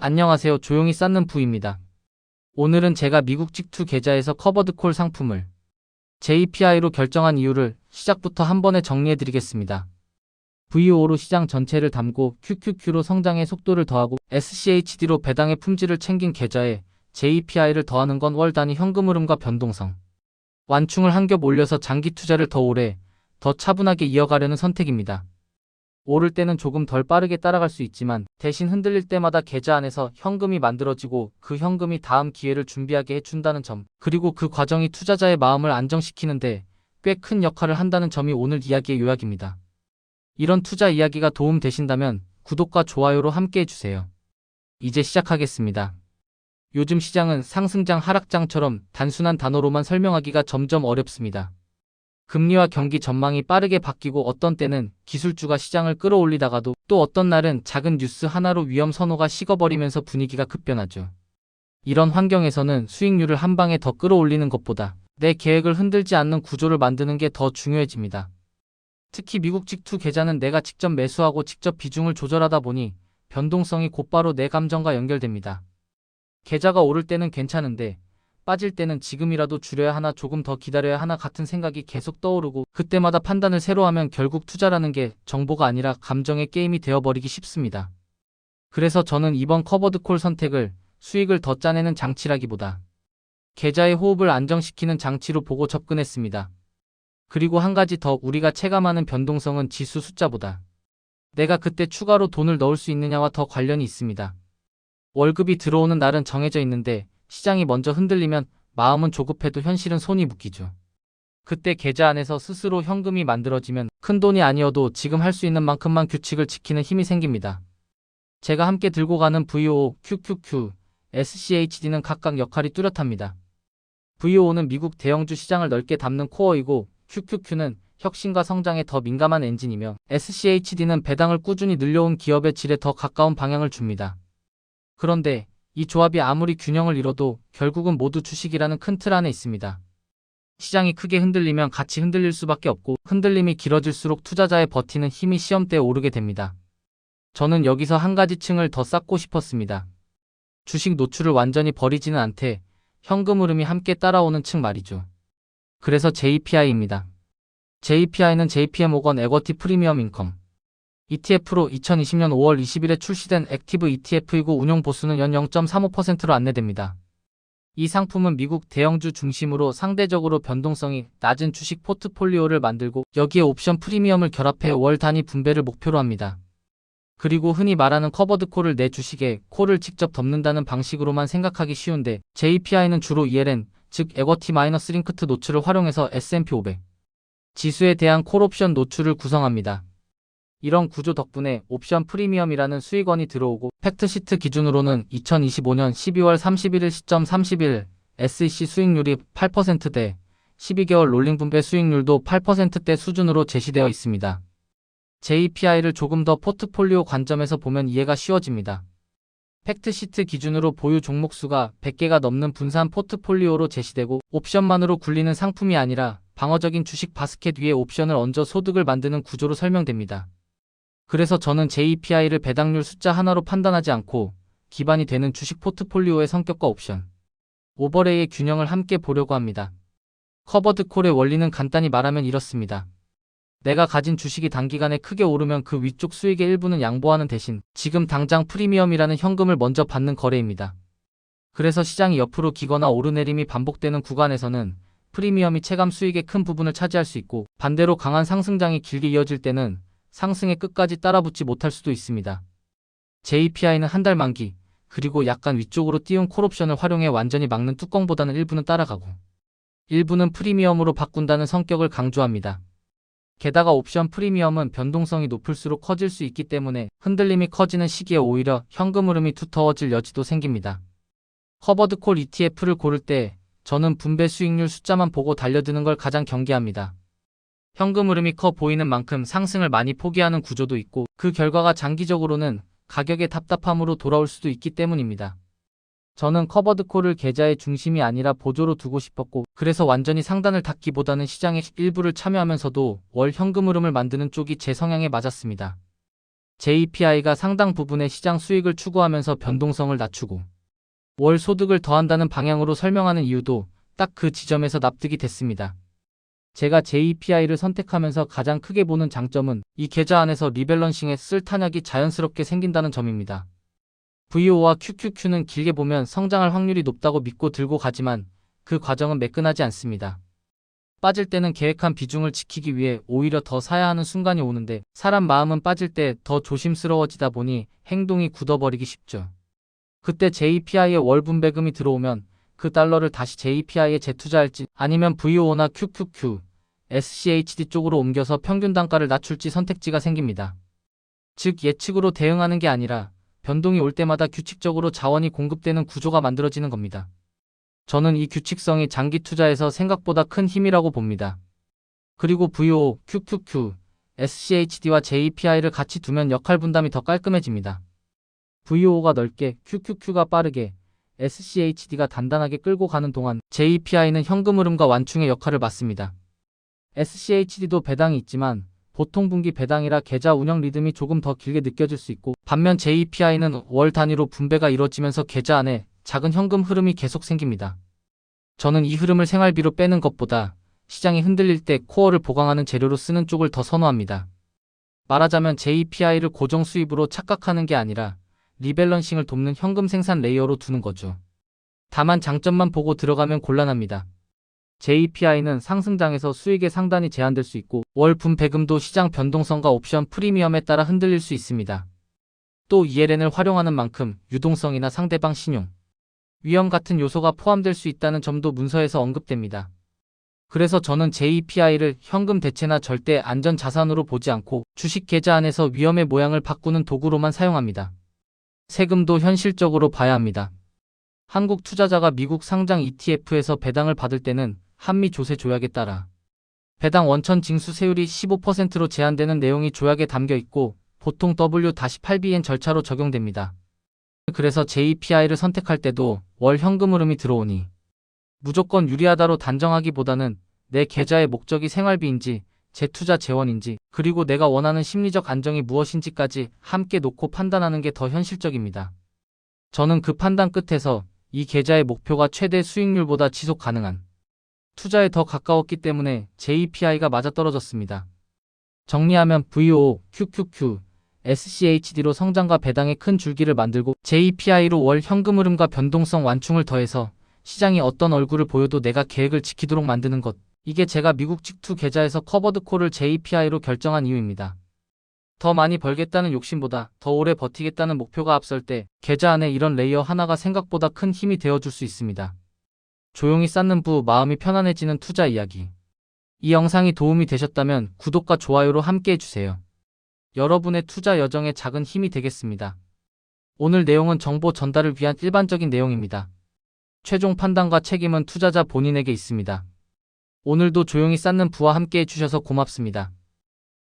안녕하세요. 조용히 쌓는 부입니다. 오늘은 제가 미국 직투 계좌에서 커버드콜 상품을 JPI로 결정한 이유를 시작부터 한 번에 정리해드리겠습니다. VO로 시장 전체를 담고 QQQ로 성장의 속도를 더하고 SCHD로 배당의 품질을 챙긴 계좌에 JPI를 더하는 건 월 단위 현금 흐름과 변동성, 완충을 한 겹 올려서 장기 투자를 더 오래, 더 차분하게 이어가려는 선택입니다. 오를 때는 조금 덜 빠르게 따라갈 수 있지만 대신 흔들릴 때마다 계좌 안에서 현금이 만들어지고 그 현금이 다음 기회를 준비하게 해준다는 점, 그리고 그 과정이 투자자의 마음을 안정시키는데 꽤 큰 역할을 한다는 점이 오늘 이야기의 요약입니다. 이런 투자 이야기가 도움 되신다면 구독과 좋아요로 함께 해주세요. 이제 시작하겠습니다. 요즘 시장은 상승장 하락장처럼 단순한 단어로만 설명하기가 점점 어렵습니다. 금리와 경기 전망이 빠르게 바뀌고 어떤 때는 기술주가 시장을 끌어올리다가도 또 어떤 날은 작은 뉴스 하나로 위험 선호가 식어버리면서 분위기가 급변하죠. 이런 환경에서는 수익률을 한 방에 더 끌어올리는 것보다 내 계획을 흔들지 않는 구조를 만드는 게 더 중요해집니다. 특히 미국 직투 계좌는 내가 직접 매수하고 직접 비중을 조절하다 보니 변동성이 곧바로 내 감정과 연결됩니다. 계좌가 오를 때는 괜찮은데 빠질 때는 지금이라도 줄여야 하나 조금 더 기다려야 하나 같은 생각이 계속 떠오르고 그때마다 판단을 새로 하면 결국 투자라는 게 정보가 아니라 감정의 게임이 되어버리기 쉽습니다. 그래서 저는 이번 커버드콜 선택을 수익을 더 짜내는 장치라기보다 계좌의 호흡을 안정시키는 장치로 보고 접근했습니다. 그리고 한 가지 더, 우리가 체감하는 변동성은 지수 숫자보다 내가 그때 추가로 돈을 넣을 수 있느냐와 더 관련이 있습니다. 월급이 들어오는 날은 정해져 있는데 시장이 먼저 흔들리면 마음은 조급해도 현실은 손이 묶이죠. 그때 계좌 안에서 스스로 현금이 만들어지면 큰 돈이 아니어도 지금 할 수 있는 만큼만 규칙을 지키는 힘이 생깁니다. 제가 함께 들고 가는 VO, QQQ, SCHD는 각각 역할이 뚜렷합니다. VO는 미국 대형주 시장을 넓게 담는 코어이고 QQQ는 혁신과 성장에 더 민감한 엔진이며 SCHD는 배당을 꾸준히 늘려온 기업의 질에 더 가까운 방향을 줍니다. 그런데 이 조합이 아무리 균형을 이뤄도 결국은 모두 주식이라는 큰 틀 안에 있습니다. 시장이 크게 흔들리면 같이 흔들릴 수밖에 없고 흔들림이 길어질수록 투자자의 버티는 힘이 시험대에 오르게 됩니다. 저는 여기서 한 가지 층을 더 쌓고 싶었습니다. 주식 노출을 완전히 버리지는 않되 현금 흐름이 함께 따라오는 층 말이죠. 그래서 JPI입니다. JPI는 JPMorgan 에쿼티 프리미엄 인컴 ETF로 2020년 5월 20일에 출시된 액티브 ETF이고 운용 보수는 연 0.35%로 안내됩니다. 이 상품은 미국 대형주 중심으로 상대적으로 변동성이 낮은 주식 포트폴리오를 만들고 여기에 옵션 프리미엄을 결합해 월 단위 분배를 목표로 합니다. 그리고 흔히 말하는 커버드콜을 내 주식에 콜을 직접 덮는다는 방식으로만 생각하기 쉬운데 JPI는 주로 ELN, 즉 에쿼티 마이너스 링크드 노출을 활용해서 S&P 500 지수에 대한 콜옵션 노출을 구성합니다. 이런 구조 덕분에 옵션 프리미엄이라는 수익원이 들어오고 팩트시트 기준으로는 2025년 12월 31일 시점 30일 SEC 수익률이 8%대, 12개월 롤링 분배 수익률도 8%대 수준으로 제시되어 있습니다. JPI를 조금 더 포트폴리오 관점에서 보면 이해가 쉬워집니다. 팩트시트 기준으로 보유 종목 수가 100개가 넘는 분산 포트폴리오로 제시되고 옵션만으로 굴리는 상품이 아니라 방어적인 주식 바스켓 위에 옵션을 얹어 소득을 만드는 구조로 설명됩니다. 그래서 저는 JPI를 배당률 숫자 하나로 판단하지 않고 기반이 되는 주식 포트폴리오의 성격과 옵션, 오버레이의 균형을 함께 보려고 합니다. 커버드콜의 원리는 간단히 말하면 이렇습니다. 내가 가진 주식이 단기간에 크게 오르면 그 위쪽 수익의 일부는 양보하는 대신 지금 당장 프리미엄이라는 현금을 먼저 받는 거래입니다. 그래서 시장이 옆으로 기거나 오르내림이 반복되는 구간에서는 프리미엄이 체감 수익의 큰 부분을 차지할 수 있고 반대로 강한 상승장이 길게 이어질 때는 상승의 끝까지 따라붙지 못할 수도 있습니다. JPI는 한 달 만기, 그리고 약간 위쪽으로 띄운 콜옵션을 활용해 완전히 막는 뚜껑보다는 일부는 따라가고 일부는 프리미엄으로 바꾼다는 성격을 강조합니다. 게다가 옵션 프리미엄은 변동성이 높을수록 커질 수 있기 때문에 흔들림이 커지는 시기에 오히려 현금 흐름이 두터워질 여지도 생깁니다. 커버드콜 ETF를 고를 때 저는 분배 수익률 숫자만 보고 달려드는 걸 가장 경계합니다. 현금 흐름이 커 보이는 만큼 상승을 많이 포기하는 구조도 있고 그 결과가 장기적으로는 가격의 답답함으로 돌아올 수도 있기 때문입니다. 저는 커버드콜을 계좌의 중심이 아니라 보조로 두고 싶었고 그래서 완전히 상단을 닫기보다는 시장의 일부를 참여하면서도 월 현금 흐름을 만드는 쪽이 제 성향에 맞았습니다. JPI가 상당 부분의 시장 수익을 추구하면서 변동성을 낮추고 월 소득을 더한다는 방향으로 설명하는 이유도 딱 그 지점에서 납득이 됐습니다. 제가 JPI를 선택하면서 가장 크게 보는 장점은 이 계좌 안에서 리밸런싱에 쓸 탄약이 자연스럽게 생긴다는 점입니다. VO와 QQQ는 길게 보면 성장할 확률이 높다고 믿고 들고 가지만 그 과정은 매끈하지 않습니다. 빠질 때는 계획한 비중을 지키기 위해 오히려 더 사야 하는 순간이 오는데 사람 마음은 빠질 때 더 조심스러워지다 보니 행동이 굳어버리기 쉽죠. 그때 JPI의 월 분배금이 들어오면 그 달러를 다시 JPI에 재투자할지 아니면 VO나 QQQ, SCHD 쪽으로 옮겨서 평균 단가를 낮출지 선택지가 생깁니다. 즉 예측으로 대응하는 게 아니라 변동이 올 때마다 규칙적으로 자원이 공급되는 구조가 만들어지는 겁니다. 저는 이 규칙성이 장기 투자에서 생각보다 큰 힘이라고 봅니다. 그리고 VO, QQQ, SCHD와 JPI를 같이 두면 역할 분담이 더 깔끔해집니다. VO가 넓게, QQQ가 빠르게, SCHD가 단단하게 끌고 가는 동안 JPI는 현금 흐름과 완충의 역할을 맡습니다. SCHD도 배당이 있지만 보통 분기 배당이라 계좌 운영 리듬이 조금 더 길게 느껴질 수 있고 반면 JPI는 월 단위로 분배가 이루어지면서 계좌 안에 작은 현금 흐름이 계속 생깁니다. 저는 이 흐름을 생활비로 빼는 것보다 시장이 흔들릴 때 코어를 보강하는 재료로 쓰는 쪽을 더 선호합니다. 말하자면 JPI를 고정 수입으로 착각하는 게 아니라 리밸런싱을 돕는 현금 생산 레이어로 두는 거죠. 다만 장점만 보고 들어가면 곤란합니다. JPI는 상승장에서 수익의 상단이 제한될 수 있고 월 분배금도 시장 변동성과 옵션 프리미엄에 따라 흔들릴 수 있습니다. 또 ELN을 활용하는 만큼 유동성이나 상대방 신용, 위험 같은 요소가 포함될 수 있다는 점도 문서에서 언급됩니다. 그래서 저는 JPI를 현금 대체나 절대 안전 자산으로 보지 않고 주식 계좌 안에서 위험의 모양을 바꾸는 도구로만 사용합니다. 세금도 현실적으로 봐야 합니다. 한국 투자자가 미국 상장 ETF에서 배당을 받을 때는 한미 조세 조약에 따라 배당 원천 징수 세율이 15%로 제한되는 내용이 조약에 담겨 있고 보통 W-8BN 절차로 적용됩니다. 그래서 JPI를 선택할 때도 월 현금 흐름이 들어오니 무조건 유리하다로 단정하기보다는 내 계좌의 목적이 생활비인지 재투자 재원인지 그리고 내가 원하는 심리적 안정이 무엇인지까지 함께 놓고 판단하는 게 더 현실적입니다. 저는 그 판단 끝에서 이 계좌의 목표가 최대 수익률보다 지속 가능한 투자에 더 가까웠기 때문에 JPI가 맞아떨어졌습니다. 정리하면 VO, QQQ, SCHD로 성장과 배당의 큰 줄기를 만들고 JPI로 월 현금 흐름과 변동성 완충을 더해서 시장이 어떤 얼굴을 보여도 내가 계획을 지키도록 만드는 것. 이게 제가 미국 직투 계좌에서 커버드콜을 JPI로 결정한 이유입니다. 더 많이 벌겠다는 욕심보다 더 오래 버티겠다는 목표가 앞설 때 계좌 안에 이런 레이어 하나가 생각보다 큰 힘이 되어줄 수 있습니다. 조용히 쌓는 부 마음이 편안해지는 투자 이야기. 이 영상이 도움이 되셨다면 구독과 좋아요로 함께 해주세요. 여러분의 투자 여정에 작은 힘이 되겠습니다. 오늘 내용은 정보 전달을 위한 일반적인 내용입니다. 최종 판단과 책임은 투자자 본인에게 있습니다. 오늘도 조용히 쌓는 부와 함께 해주셔서 고맙습니다.